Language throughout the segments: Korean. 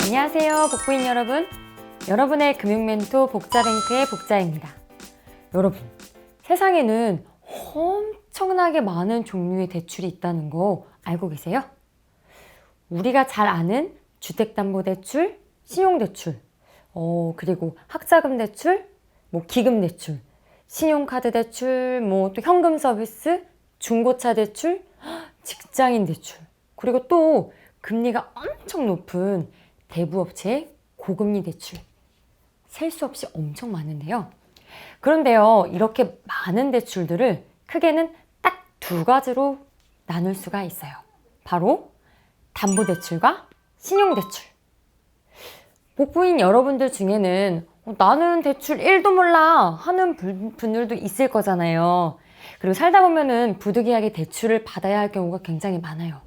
안녕하세요, 복부인 여러분. 여러분의 금융멘토 복자뱅크의 복자입니다. 여러분, 세상에는 엄청나게 많은 종류의 대출이 있다는 거 알고 계세요? 우리가 잘 아는 주택담보대출, 신용대출, 그리고 학자금 대출, 기금 대출, 신용카드 대출, 또 현금 서비스, 중고차 대출, 직장인 대출, 그리고 또 금리가 엄청 높은 대부업체의 고금리 대출. 셀 수 없이 엄청 많은데요. 그런데요, 이렇게 많은 대출들을 크게는 딱 두 가지로 나눌 수가 있어요. 바로 담보대출과 신용대출. 복부인 여러분들 중에는 나는 대출 1도 몰라 하는 분들도 있을 거잖아요. 그리고 살다 보면은 부득이하게 대출을 받아야 할 경우가 굉장히 많아요.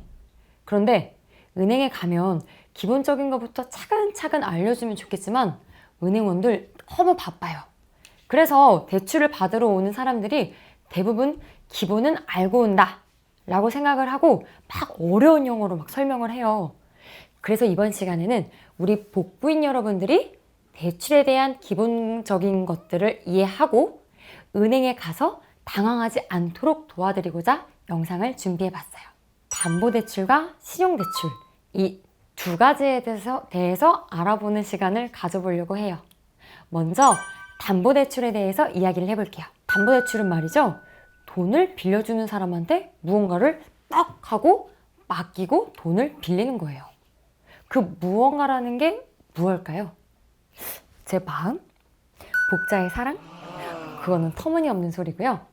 그런데 은행에 가면 기본적인 것부터 차근차근 알려주면 좋겠지만 은행원들 너무 바빠요. 그래서 대출을 받으러 오는 사람들이 대부분 기본은 알고 온다 라고 생각을 하고 막 어려운 용어로 막 설명을 해요. 그래서 이번 시간에는 우리 복부인 여러분들이 대출에 대한 기본적인 것들을 이해하고 은행에 가서 당황하지 않도록 도와드리고자 영상을 준비해봤어요. 담보대출과 신용대출, 이 두 가지에 대해서 알아보는 시간을 가져보려고 해요. 먼저 담보대출에 대해서 이야기를 해볼게요. 담보대출은 말이죠, 돈을 빌려주는 사람한테 무언가를 딱 하고 맡기고 돈을 빌리는 거예요. 그 무언가라는 게 무엇일까요? 제 마음? 복자의 사랑? 그거는 터무니없는 소리고요.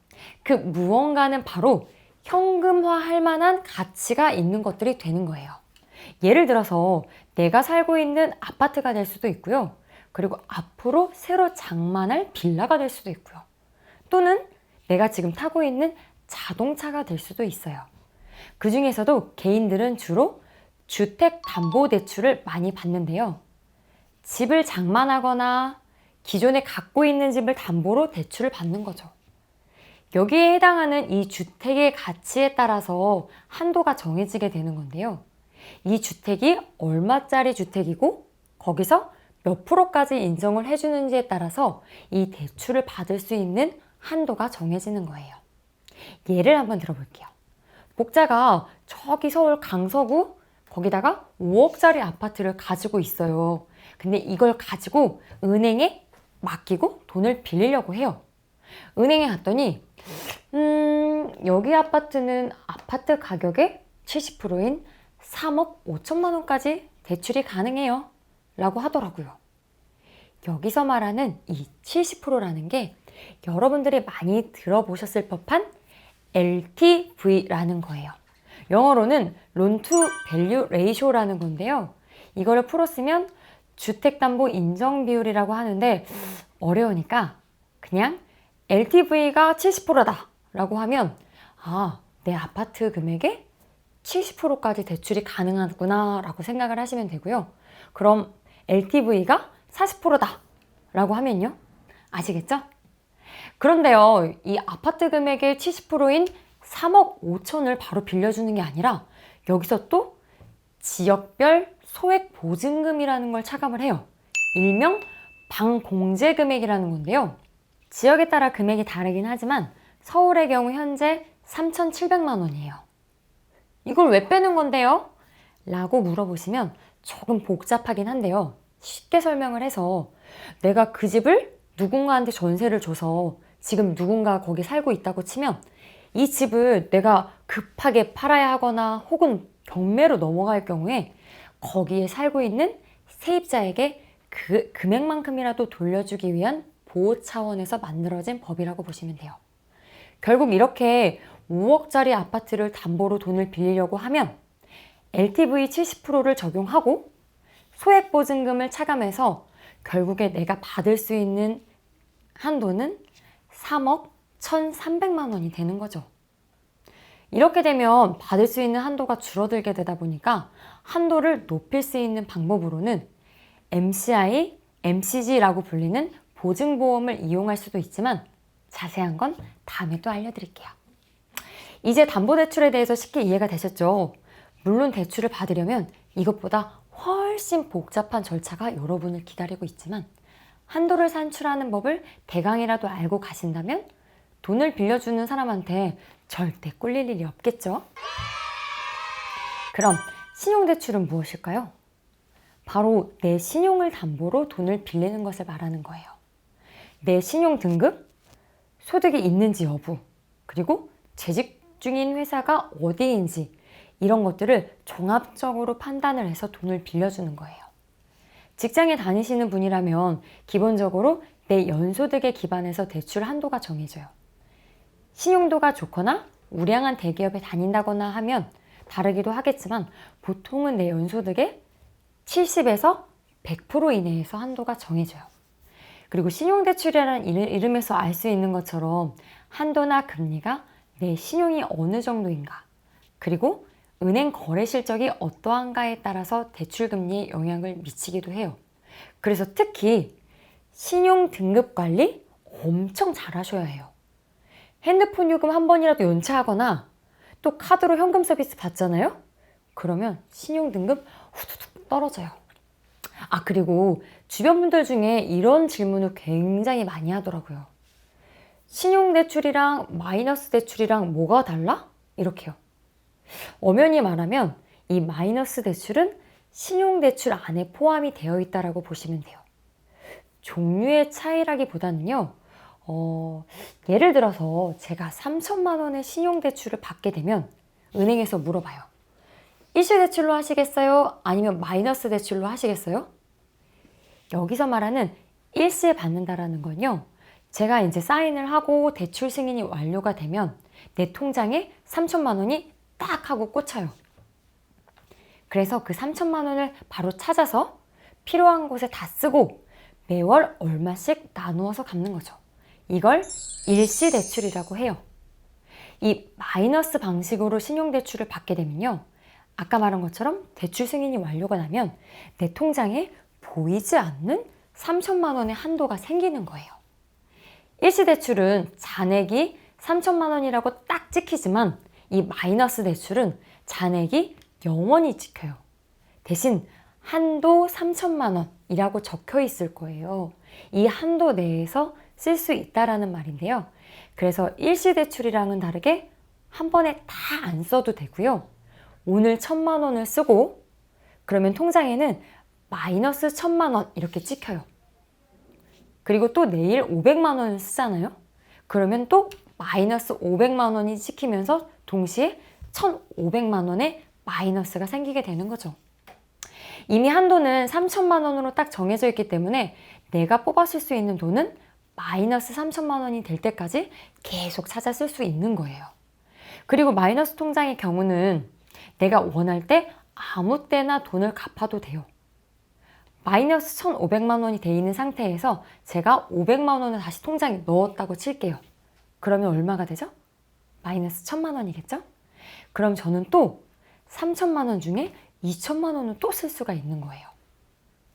그 무언가는 바로 현금화할 만한 가치가 있는 것들이 되는 거예요. 예를 들어서 내가 살고 있는 아파트가 될 수도 있고요. 그리고 앞으로 새로 장만할 빌라가 될 수도 있고요. 또는 내가 지금 타고 있는 자동차가 될 수도 있어요. 그 중에서도 개인들은 주로 주택담보대출을 많이 받는데요. 집을 장만하거나 기존에 갖고 있는 집을 담보로 대출을 받는 거죠. 여기에 해당하는 이 주택의 가치에 따라서 한도가 정해지게 되는 건데요. 이 주택이 얼마짜리 주택이고 거기서 몇 프로까지 인정을 해주는지에 따라서 이 대출을 받을 수 있는 한도가 정해지는 거예요. 예를 한번 들어볼게요. 복자가 저기 서울 강서구 거기다가 5억짜리 아파트를 가지고 있어요. 근데 이걸 가지고 은행에 맡기고 돈을 빌리려고 해요. 은행에 갔더니 여기 아파트는 아파트 가격의 70%인 3억 5천만 원까지 대출이 가능해요 라고 하더라고요. 여기서 말하는 이 70%라는 게 여러분들이 많이 들어보셨을 법한 LTV라는 거예요. 영어로는 Loan to Value Ratio라는 건데요. 이거를 풀어 쓰면 주택담보 인정 비율이라고 하는데 어려우니까 그냥 LTV가 70%다 라고 하면 내 아파트 금액의 70%까지 대출이 가능하구나 라고 생각을 하시면 되고요. 그럼 LTV가 40%다 라고 하면요. 아시겠죠? 그런데요, 이 아파트 금액의 70%인 3억 5천을 바로 빌려주는 게 아니라 여기서 또 지역별 소액 보증금이라는 걸 차감을 해요. 일명 방공제 금액이라는 건데요. 지역에 따라 금액이 다르긴 하지만 서울의 경우 현재 3,700만 원이에요. 이걸 왜 빼는 건데요? 라고 물어보시면 조금 복잡하긴 한데요. 쉽게 설명을 해서 내가 그 집을 누군가한테 전세를 줘서 지금 누군가 거기 살고 있다고 치면 이 집을 내가 급하게 팔아야 하거나 혹은 경매로 넘어갈 경우에 거기에 살고 있는 세입자에게 그 금액만큼이라도 돌려주기 위한 보호 차원에서 만들어진 법이라고 보시면 돼요. 결국 이렇게 5억짜리 아파트를 담보로 돈을 빌리려고 하면 LTV 70%를 적용하고 소액보증금을 차감해서 결국에 내가 받을 수 있는 한도는 3억 1,300만 원이 되는 거죠. 이렇게 되면 받을 수 있는 한도가 줄어들게 되다 보니까 한도를 높일 수 있는 방법으로는 MCI, MCG라고 불리는 보증보험을 이용할 수도 있지만 자세한 건 다음에 또 알려드릴게요. 이제 담보대출에 대해서 쉽게 이해가 되셨죠? 물론 대출을 받으려면 이것보다 훨씬 훨씬 복잡한 절차가 여러분을 기다리고 있지만 한도를 산출하는 법을 대강이라도 알고 가신다면 돈을 빌려주는 사람한테 절대 꿀릴 일이 없겠죠? 그럼 신용대출은 무엇일까요? 바로 내 신용을 담보로 돈을 빌리는 것을 말하는 거예요. 내 신용 등급, 소득이 있는지 여부, 그리고 재직 중인 회사가 어디인지 이런 것들을 종합적으로 판단을 해서 돈을 빌려주는 거예요. 직장에 다니시는 분이라면 기본적으로 내 연소득에 기반해서 대출 한도가 정해져요. 신용도가 좋거나 우량한 대기업에 다닌다거나 하면 다르기도 하겠지만 보통은 내 연소득의 70에서 100% 이내에서 한도가 정해져요. 그리고 신용대출이라는 이름에서 알 수 있는 것처럼 한도나 금리가 내 신용이 어느 정도인가, 그리고 은행 거래 실적이 어떠한가에 따라서 대출 금리에 영향을 미치기도 해요. 그래서 특히 신용 등급 관리 엄청 잘 하셔야 해요. 핸드폰 요금 한 번이라도 연체하거나 또 카드로 현금 서비스 받잖아요? 그러면 신용 등급 후두둑 떨어져요. 그리고 주변 분들 중에 이런 질문을 굉장히 많이 하더라고요. 신용대출이랑 마이너스 대출이랑 뭐가 달라? 이렇게요. 엄연히 말하면 이 마이너스 대출은 신용대출 안에 포함이 되어 있다고 보시면 돼요. 종류의 차이라기보다는요. 예를 들어서 제가 3천만 원의 신용대출을 받게 되면 은행에서 물어봐요. 일시대출로 하시겠어요? 아니면 마이너스 대출로 하시겠어요? 여기서 말하는 일시에 받는다라는 건요. 제가 이제 사인을 하고 대출 승인이 완료가 되면 내 통장에 3천만 원이 딱 하고 꽂혀요. 그래서 그 3천만 원을 바로 찾아서 필요한 곳에 다 쓰고 매월 얼마씩 나누어서 갚는 거죠. 이걸 일시대출이라고 해요. 이 마이너스 방식으로 신용대출을 받게 되면요. 아까 말한 것처럼 대출 승인이 완료가 나면 내 통장에 보이지 않는 3천만 원의 한도가 생기는 거예요. 일시대출은 잔액이 3천만 원이라고 딱 찍히지만 이 마이너스 대출은 잔액이 영원히 찍혀요. 대신 한도 3천만 원이라고 적혀 있을 거예요. 이 한도 내에서 쓸 수 있다라는 말인데요. 그래서 일시대출이랑은 다르게 한 번에 다 안 써도 되고요. 오늘 1,000만 원을 쓰고 그러면 통장에는 마이너스 1,000만 원 이렇게 찍혀요. 그리고 또 내일 500만 원을 쓰잖아요. 그러면 또 마이너스 500만 원이 찍히면서 동시에 1,500만 원의 마이너스가 생기게 되는 거죠. 이미 한도는 3천만 원으로 딱 정해져 있기 때문에 내가 뽑았을 수 있는 돈은 마이너스 3천만 원이 될 때까지 계속 찾아 쓸 수 있는 거예요. 그리고 마이너스 통장의 경우는 내가 원할 때 아무 때나 돈을 갚아도 돼요. 마이너스 1,500만 원이 돼 있는 상태에서 제가 500만 원을 다시 통장에 넣었다고 칠게요. 그러면 얼마가 되죠? 마이너스 1,000만 원이겠죠? 그럼 저는 또 3천만 원 중에 2천만 원을 또 쓸 수가 있는 거예요.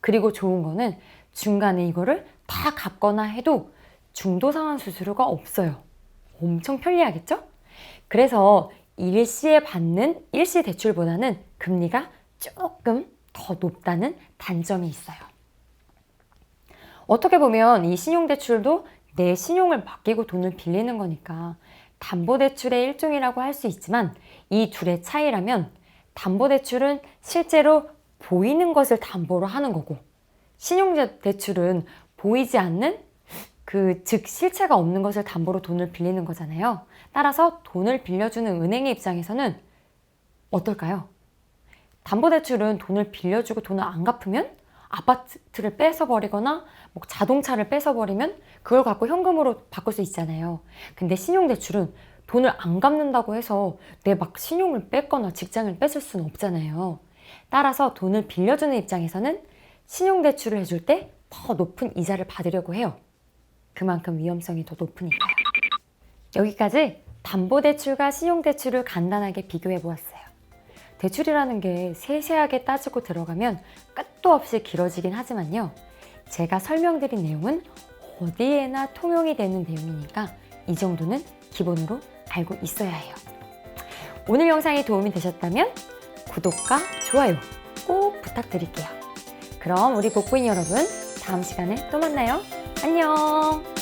그리고 좋은 거는 중간에 이거를 다 갚거나 해도 중도상환 수수료가 없어요. 엄청 편리하겠죠? 그래서 일시에 받는 일시 대출보다는 금리가 조금 더 높다는 단점이 있어요. 어떻게 보면 이 신용대출도 내 신용을 맡기고 돈을 빌리는 거니까 담보대출의 일종이라고 할 수 있지만 이 둘의 차이라면 담보대출은 실제로 보이는 것을 담보로 하는 거고 신용대출은 보이지 않는 즉 실체가 없는 것을 담보로 돈을 빌리는 거잖아요. 따라서 돈을 빌려주는 은행의 입장에서는 어떨까요? 담보대출은 돈을 빌려주고 돈을 안 갚으면 아파트를 뺏어버리거나 자동차를 뺏어버리면 그걸 갖고 현금으로 바꿀 수 있잖아요. 근데 신용대출은 돈을 안 갚는다고 해서 내 신용을 뺏거나 직장을 뺏을 수는 없잖아요. 따라서 돈을 빌려주는 입장에서는 신용대출을 해줄 때 더 높은 이자를 받으려고 해요. 그만큼 위험성이 더 높으니까요. 여기까지 담보대출과 신용대출을 간단하게 비교해 보았어요. 대출이라는 게 세세하게 따지고 들어가면 끝도 없이 길어지긴 하지만요. 제가 설명드린 내용은 어디에나 통용이 되는 내용이니까 이 정도는 기본으로 알고 있어야 해요. 오늘 영상이 도움이 되셨다면 구독과 좋아요 꼭 부탁드릴게요. 그럼 우리 복부인 여러분, 다음 시간에 또 만나요. 안녕!